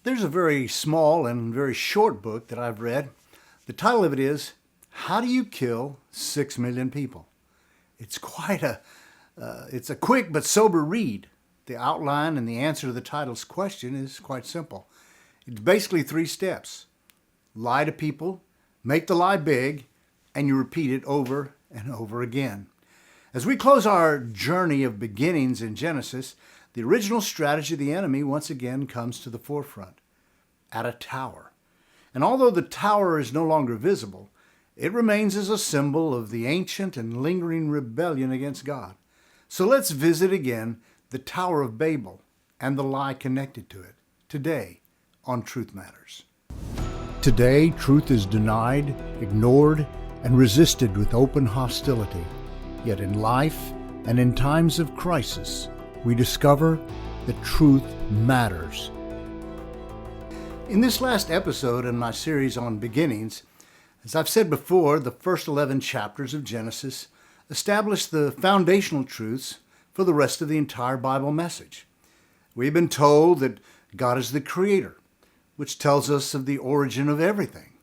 There's a very small and very short book that I've read. The title of it is, How Do You Kill 6 Million People? It's it's a quick but sober read. The outline and the answer to the title's question is quite simple. It's basically 3 steps. Lie to people, make the lie big, and you repeat it over and over again. As we close our journey of beginnings in Genesis, the original strategy of the enemy once again comes to the forefront. At a tower. And although the tower is no longer visible, it remains as a symbol of the ancient and lingering rebellion against God. So let's visit again the Tower of Babel and the lie connected to it, today on Truth Matters. Today, truth is denied, ignored, and resisted with open hostility. Yet in life and in times of crisis, we discover that truth matters. In this last episode in my series on beginnings, as I've said before, the first 11 chapters of Genesis establish the foundational truths for the rest of the entire Bible message. We've been told that God is the creator, which tells us of the origin of everything.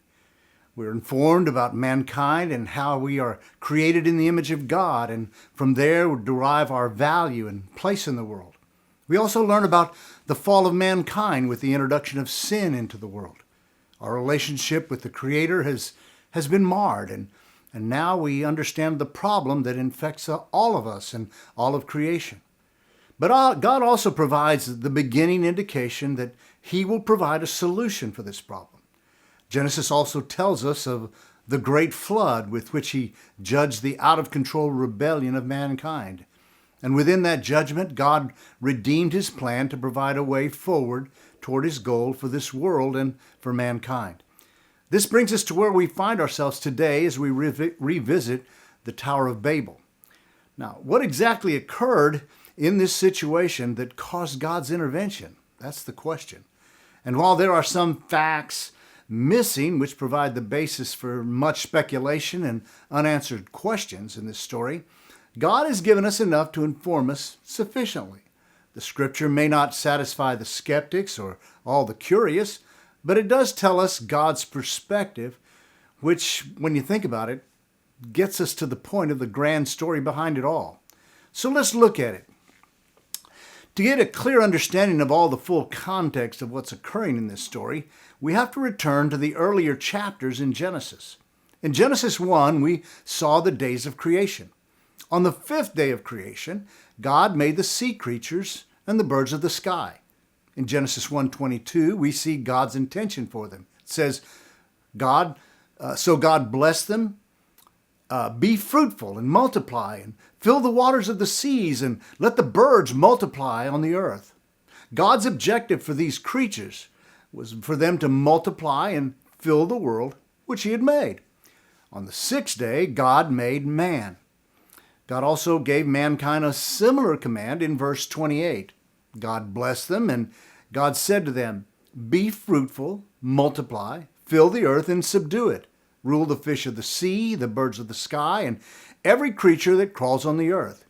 We're informed about mankind and how we are created in the image of God, and from there we derive our value and place in the world. We also learn about the fall of mankind with the introduction of sin into the world. Our relationship with the Creator has been marred, and now we understand the problem that infects all of us and all of creation. But God also provides the beginning indication that He will provide a solution for this problem. Genesis also tells us of the great flood with which He judged the out-of-control rebellion of mankind. And within that judgment, God redeemed His plan to provide a way forward toward His goal for this world and for mankind. This brings us to where we find ourselves today as we revisit the Tower of Babel. Now, what exactly occurred in this situation that caused God's intervention? That's the question. And while there are some facts missing which provide the basis for much speculation and unanswered questions in this story, God has given us enough to inform us sufficiently. The Scripture may not satisfy the skeptics or all the curious, but it does tell us God's perspective, which, when you think about it, gets us to the point of the grand story behind it all. So let's look at it. To get a clear understanding of all the full context of what's occurring in this story, we have to return to the earlier chapters in Genesis. In Genesis 1, we saw the days of creation. On the 5th day of creation, God made the sea creatures and the birds of the sky. In Genesis 1:22, we see God's intention for them. It says, so God blessed them, be fruitful and multiply and fill the waters of the seas and let the birds multiply on the earth. God's objective for these creatures was for them to multiply and fill the world which He had made. On the 6th day, God made man. God also gave mankind a similar command in verse 28. God blessed them, and God said to them, be fruitful, multiply, fill the earth and subdue it. Rule the fish of the sea, the birds of the sky, and every creature that crawls on the earth.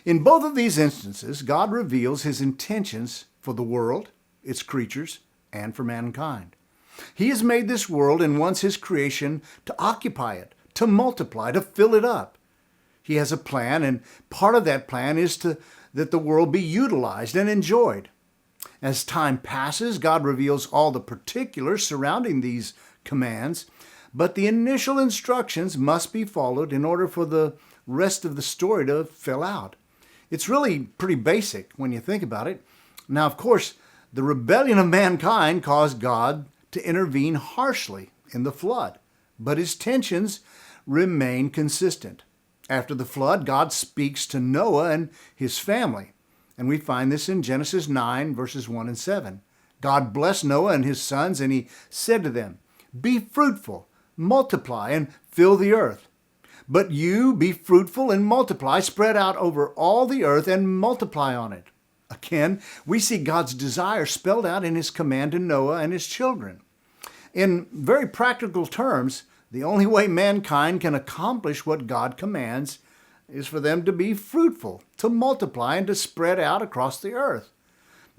In both of these instances, God reveals His intentions for the world, its creatures, and for mankind. He has made this world and wants His creation to occupy it, to multiply, to fill it up. He has a plan, and part of that plan is that the world be utilized and enjoyed. As time passes, God reveals all the particulars surrounding these commands, but the initial instructions must be followed in order for the rest of the story to fill out. It's really pretty basic when you think about it. Now, of course, the rebellion of mankind caused God to intervene harshly in the flood, but His tensions remain consistent. After the flood, God speaks to Noah and his family, and we find this in Genesis 9, verses 1 and 7. God blessed Noah and his sons, and He said to them, be fruitful, multiply, and fill the earth. But you be fruitful and multiply, spread out over all the earth and multiply on it. Again, we see God's desire spelled out in His command to Noah and his children. In very practical terms, the only way mankind can accomplish what God commands is for them to be fruitful, to multiply, and to spread out across the earth.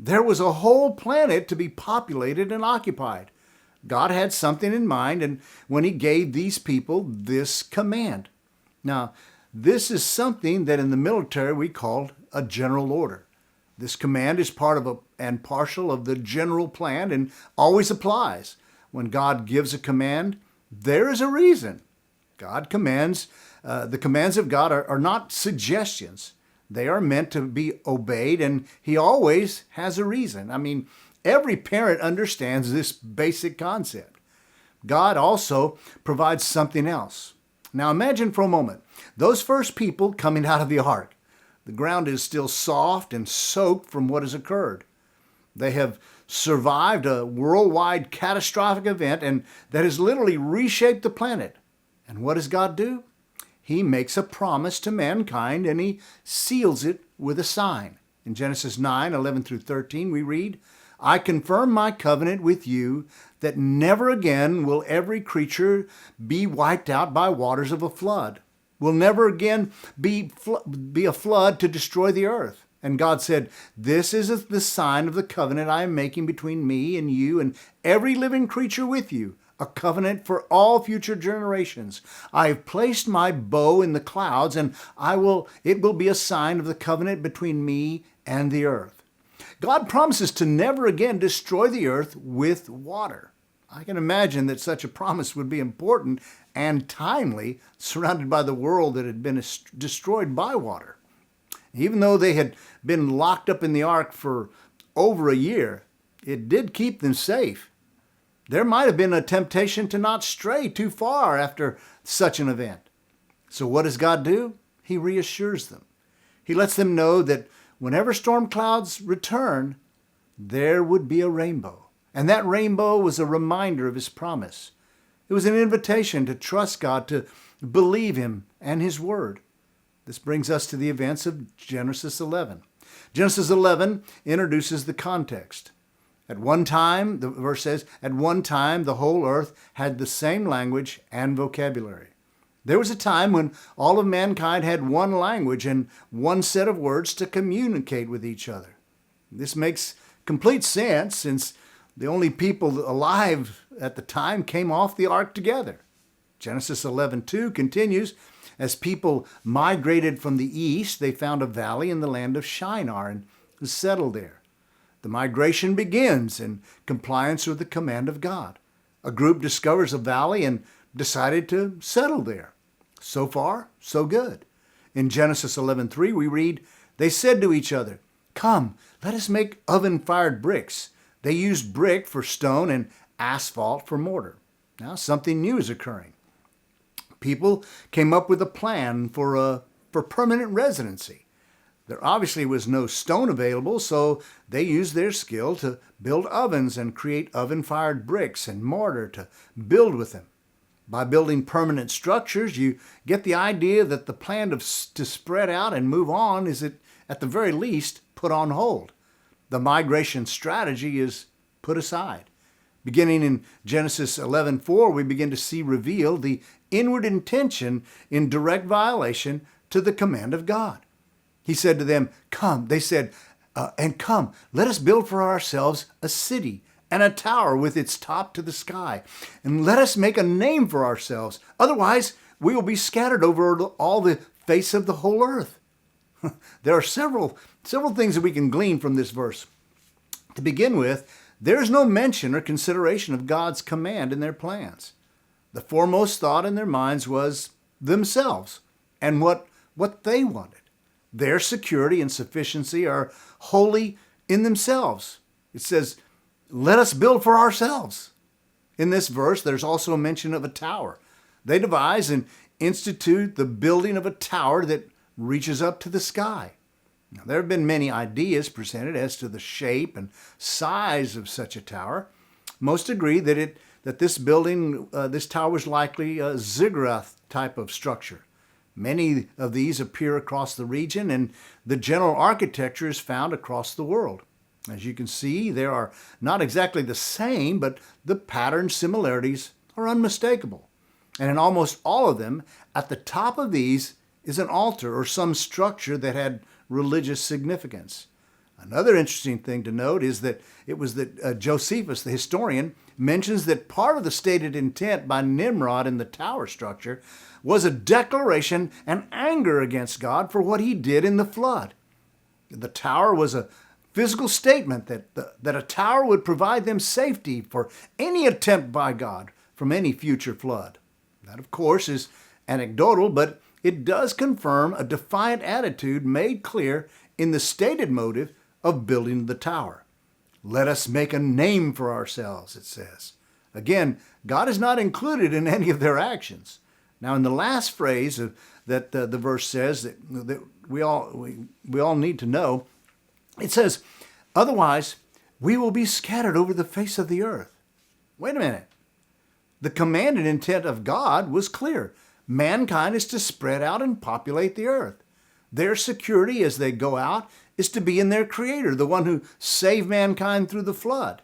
There was a whole planet to be populated and occupied. God had something in mind, and when he gave these people this command. Now, this is something that in the military we call a general order. This command is part of and partial of the general plan and always applies. When God gives a command, there is a reason. God commands, the commands of God are not suggestions. They are meant to be obeyed, and he always has a reason. I mean, every parent understands this basic concept. God also provides something else. Now imagine for a moment, those first people coming out of the ark. The ground is still soft and soaked from what has occurred. They have survived a worldwide catastrophic event and that has literally reshaped the planet. And what does God do? He makes a promise to mankind and he seals it with a sign. In Genesis 9:11 through 13, we read, I confirm my covenant with you that never again will every creature be wiped out by waters of a flood. Will never again be a flood to destroy the earth. And God said, this is the sign of the covenant I am making between me and you and every living creature with you, a covenant for all future generations. I have placed my bow in the clouds, and it will be a sign of the covenant between me and the earth. God promises to never again destroy the earth with water. I can imagine that such a promise would be important and timely, surrounded by the world that had been destroyed by water. Even though they had been locked up in the ark for over a year, it did keep them safe. There might have been a temptation to not stray too far after such an event. So what does God do? He reassures them. He lets them know that whenever storm clouds return, there would be a rainbow. And that rainbow was a reminder of his promise. It was an invitation to trust God, to believe him and his word. This brings us to the events of Genesis 11. Genesis 11 introduces the context. At one time, the verse says, at one time the whole earth had the same language and vocabulary. There was a time when all of mankind had one language and one set of words to communicate with each other. This makes complete sense since the only people alive at the time came off the ark together. Genesis 11:2 continues, as people migrated from the east, they found a valley in the land of Shinar and settled there. The migration begins in compliance with the command of God. A group discovers a valley and decided to settle there. So far, so good. In Genesis 11:3 we read, they said to each other, come, let us make oven-fired bricks. They used brick for stone and asphalt for mortar. Now something new is occurring. People came up with a plan for permanent residency. There obviously was no stone available, so they used their skill to build ovens and create oven-fired bricks and mortar to build with them. By building permanent structures, you get the idea that the plan to spread out and move on is at the very least put on hold. The migration strategy is put aside. Beginning in Genesis 11:4, we begin to see revealed the inward intention in direct violation to the command of God. He said to them, come, they said, come, let us build for ourselves a city and a tower with its top to the sky, and let us make a name for ourselves. Otherwise, we will be scattered over all the face of the whole earth. There are several things that we can glean from this verse. To begin with, there is no mention or consideration of God's command in their plans. The foremost thought in their minds was themselves and what they wanted. Their security and sufficiency are wholly in themselves. It says, let us build for ourselves. In this verse, there's also a mention of a tower. They devise and institute the building of a tower that reaches up to the sky. Now, there have been many ideas presented as to the shape and size of such a tower. Most agree that this tower was likely a ziggurat type of structure. Many of these appear across the region, and the general architecture is found across the world. As you can see, they are not exactly the same, but the pattern similarities are unmistakable. And in almost all of them, at the top of these is an altar or some structure that had religious significance. Another interesting thing to note is that Josephus, the historian, mentions that part of the stated intent by Nimrod in the tower structure was a declaration and anger against God for what he did in the flood. The tower was a physical statement that a tower would provide them safety for any attempt by God from any future flood. That, of course, is anecdotal, but it does confirm a defiant attitude made clear in the stated motive of building the tower. Let us make a name for ourselves, it says. Again, God is not included in any of their actions. Now, in the last phrase that the verse says that we all need to know, it says, otherwise we will be scattered over the face of the earth. Wait a minute. The command and intent of God was clear. Mankind is to spread out and populate the earth. Their security as they go out is to be in their Creator, the one who saved mankind through the flood.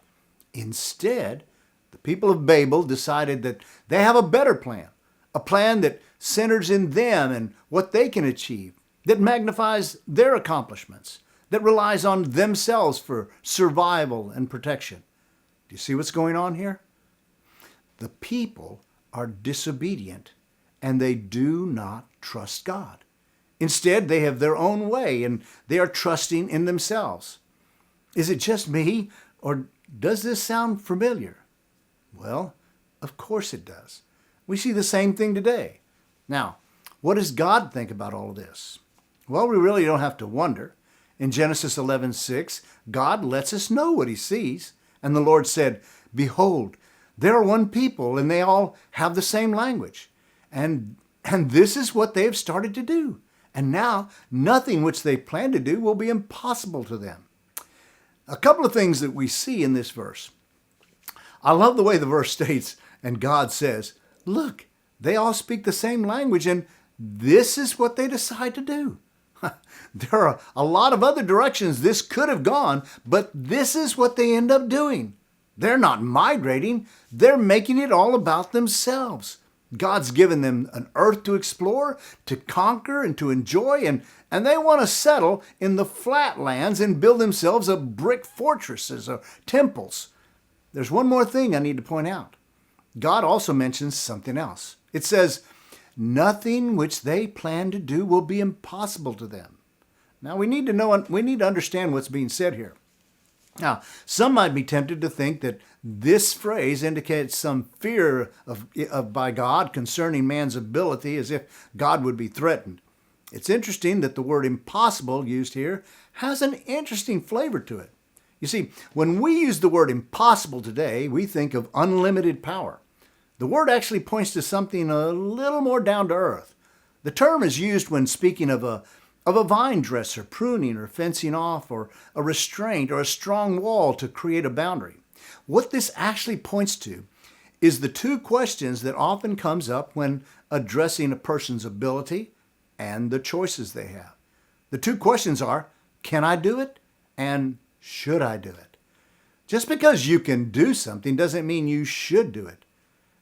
Instead, the people of Babel decided that they have a better plan, a plan that centers in them and what they can achieve, that magnifies their accomplishments, that relies on themselves for survival and protection. Do you see what's going on here? The people are disobedient and they do not trust God. Instead, they have their own way and they are trusting in themselves. Is it just me, or does this sound familiar? Well, of course it does. We see the same thing today. Now, what does God think about all of this? Well, we really don't have to wonder. In Genesis 11:6, God lets us know what he sees. And the Lord said, behold, there are one people and they all have the same language. And this is what they have started to do. And now nothing which they plan to do will be impossible to them. A couple of things that we see in this verse. I love the way the verse states, and God says, look, they all speak the same language and this is what they decide to do. There are a lot of other directions this could have gone, but this is what they end up doing. They're not migrating. They're making it all about themselves. God's given them an earth to explore, to conquer, and to enjoy, and they want to settle in the flatlands and build themselves a brick fortresses or temples. There's one more thing I need to point out. God also mentions something else. It says, nothing which they plan to do will be impossible to them. Now we need to understand what's being said here. Now, some might be tempted to think that this phrase indicates some fear by God concerning man's ability, as if God would be threatened. It's interesting that the word impossible used here has an interesting flavor to it. You see, when we use the word impossible today, we think of unlimited power. The word actually points to something a little more down to earth. The term is used when speaking of a vine dresser pruning or fencing off, or a restraint or a strong wall to create a boundary. What this actually points to is the two questions that often comes up when addressing a person's ability and the choices they have. The two questions are, can I do it? And should I do it? Just because you can do something doesn't mean you should do it.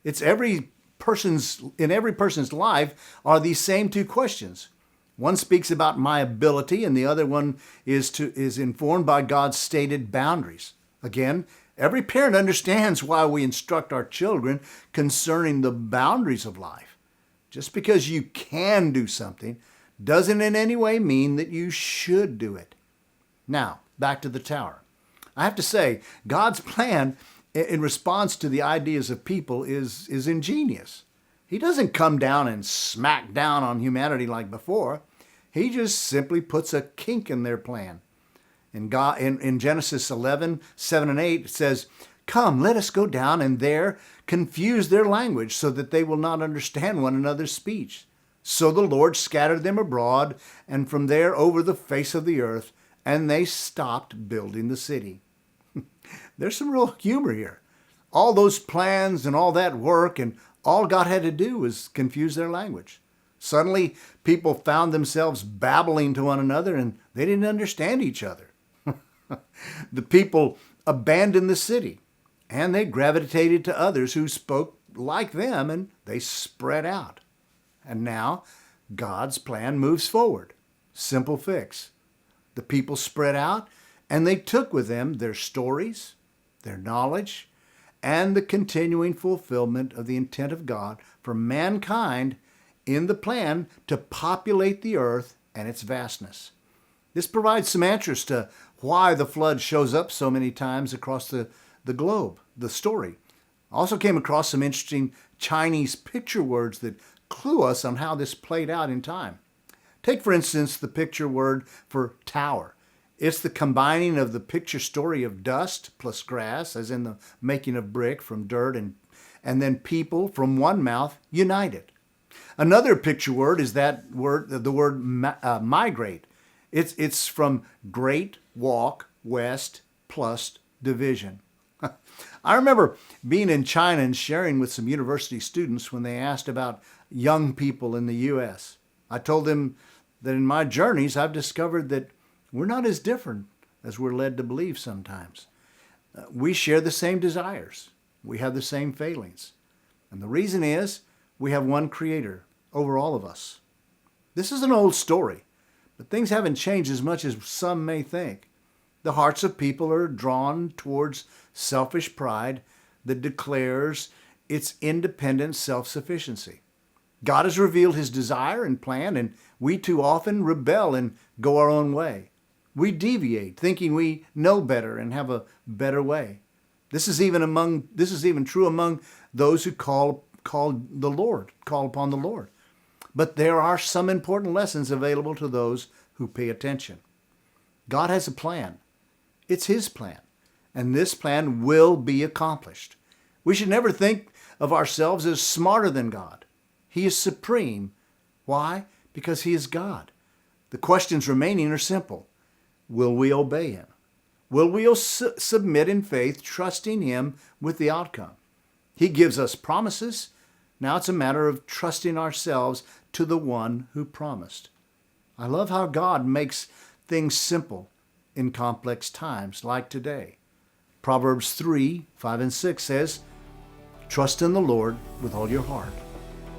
In every person's life are these same two questions. One speaks about my ability, and the other one is informed by God's stated boundaries. Again, every parent understands why we instruct our children concerning the boundaries of life. Just because you can do something doesn't in any way mean that you should do it. Now, back to the tower. I have to say, God's plan in response to the ideas of people is ingenious. He doesn't come down and smack down on humanity like before. He just simply puts a kink in their plan. In Genesis 11:7 and 8, it says, come, let us go down and there confuse their language so that they will not understand one another's speech. So the Lord scattered them abroad and from there over the face of the earth, and they stopped building the city. There's some real humor here. All those plans and all that work, and all God had to do was confuse their language. Suddenly, people found themselves babbling to one another, and they didn't understand each other. The people abandoned the city, and they gravitated to others who spoke like them, and they spread out. And now, God's plan moves forward. Simple fix. The people spread out, And they took with them their stories, their knowledge, and the continuing fulfillment of the intent of God for mankind in the plan to populate the earth and its vastness. This provides some answers to why the flood shows up so many times across the globe, the story. I also came across some interesting Chinese picture words that clue us on how this played out in time. Take, for instance, the picture word for tower. It's the combining of the picture story of dust plus grass, as in the making of brick from dirt, and then people from one mouth united. Another picture word is the word migrate. It's from great walk west plus division. I remember being in China and sharing with some university students when they asked about young people in the U.S. I told them that in my journeys I've discovered that we're not as different as we're led to believe sometimes. We share the same desires. We have the same failings. And the reason is we have one Creator over all of us. This is an old story, but things haven't changed as much as some may think. The hearts of people are drawn towards selfish pride that declares its independent self-sufficiency. God has revealed His desire and plan, and we too often rebel and go our own way. We deviate, thinking we know better and have a better way. This is even true among those who call upon the Lord. But there are some important lessons available to those who pay attention. God has a plan. It's His plan, and this plan will be accomplished. We should never think of ourselves as smarter than God. He is supreme. Why? Because He is God. The questions remaining are simple. Will we obey Him? Will we submit in faith, trusting Him with the outcome? He gives us promises. Now it's a matter of trusting ourselves to the one who promised. I love how God makes things simple in complex times like today. Proverbs 3:5-6 says, "Trust in the Lord with all your heart,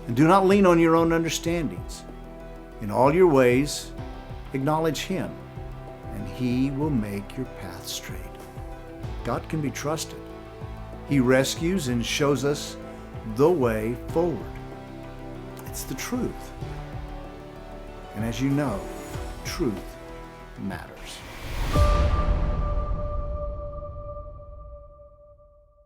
and do not lean on your own understandings. In all your ways, acknowledge Him, and He will make your path straight." God can be trusted. He rescues and shows us the way forward. It's the truth. And as you know, truth matters.